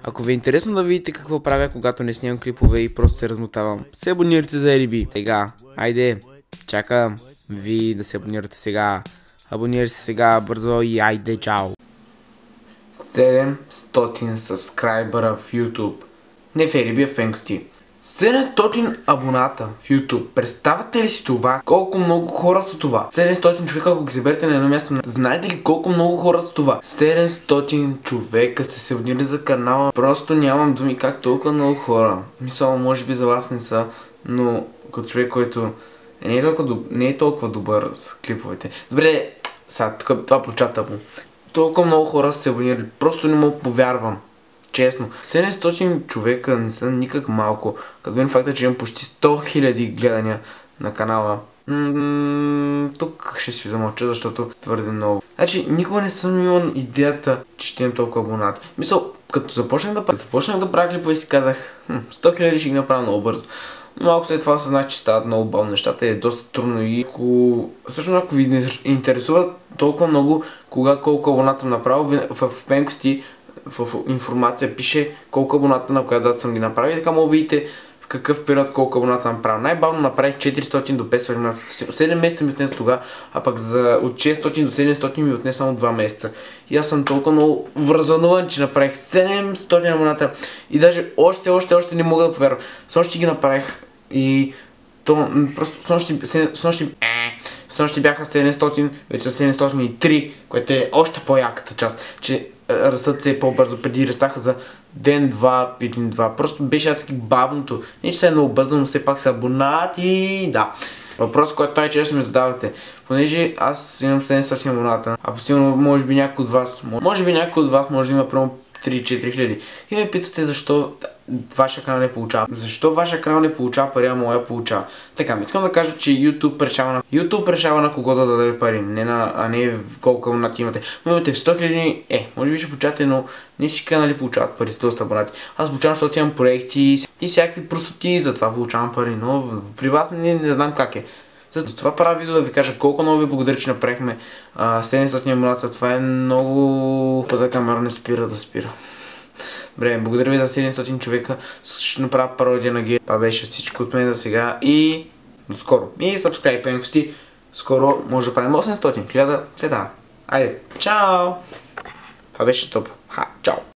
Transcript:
Ако ви е интересно да видите какво правя, когато не снимам клипове и просто се размотавам, се абонирайте за LB. Сега, айде, чакам ви да се абонирате сега. Абонирайте се сега, бързо и айде, чао. 700 сабскрайбъра в YouTube. Не в LB, а в Пенкости. 700 абоната в YouTube. Представяте ли си това? Колко много хора са това? 700 човека, ако ги съберете на едно място. Знаете ли колко много хора са това? 700 човека сте се абонирали за канала. Просто нямам думи как толкова много хора. Мисля, може би за вас не са, но като човек, който не е толкова добър с клиповете. Добре, сега това прочата му. Толкова много хора са се абонирали. Просто не мога повярвам. Честно, 700 човека не са никак малко. Като мен факта, че имам почти 100 000 гледания на канала. Тук ще си замълча, защото твърде много. Значи, никога не съм имал идеята, че ще имам толкова абонати. Мисъл, като започнах да правя клипове и си казах, 100 000 ще ги направя много бързо. Но малко след това осъзнах, че стават много бавно нещата и е доста трудно и ако ви не интересува толкова много колко абоната съм направил, в Пенкости в информация пише колко абоната на коя дата съм ги направил и така мога видите в какъв период колко абоната съм направил. Най-бавно направих 400 до 500 абоната. 7 месеца ми отнес тогава, а пък от 600 до 700 ми отнес само 2 месеца. И аз съм толкова много вързвануван, че направих 700 абоната и даже още не мога да повярвам. С нощи ги направих и то просто с нощи бяха 700, вече са 703, което е още по-яката част, че растат се по-бързо. Преди растаха за ден-два, един-два. Просто беше адски бавното. Не че се е много бързо, но все пак са абонати. Да. Въпрос, който най-често ми задавате. Понеже аз имам 700 абоната, а посилно може би някой от вас може да има прямо 3-4 хиляди. И ме питате защо вашия канал не получава. Защо вашия канал не получава пари, а моя получава? Така, искам да кажа, че YouTube решава на кого да даде пари, а не колко абонати имате. Но имате 100 хиляди, може би ще получавате, но не всички канали получават пари с доста абонати. Аз получавам, защото имам проекти и всякакви простоти, затова получавам пари, но при вас не знам как е. Затова правя видео да ви кажа колко много ви благодаря, че направихме 700 абоната. Това е много... Пътя камера не спира да спира. Добре, благодаря ви за 700 човека. Ще направя пародия на Гея. Това беше всичко от мен за сега и до скоро. И subscribe Пенкости. Скоро може да правим 800, 1000 след това. Айде, чао! Това беше топ. Чао!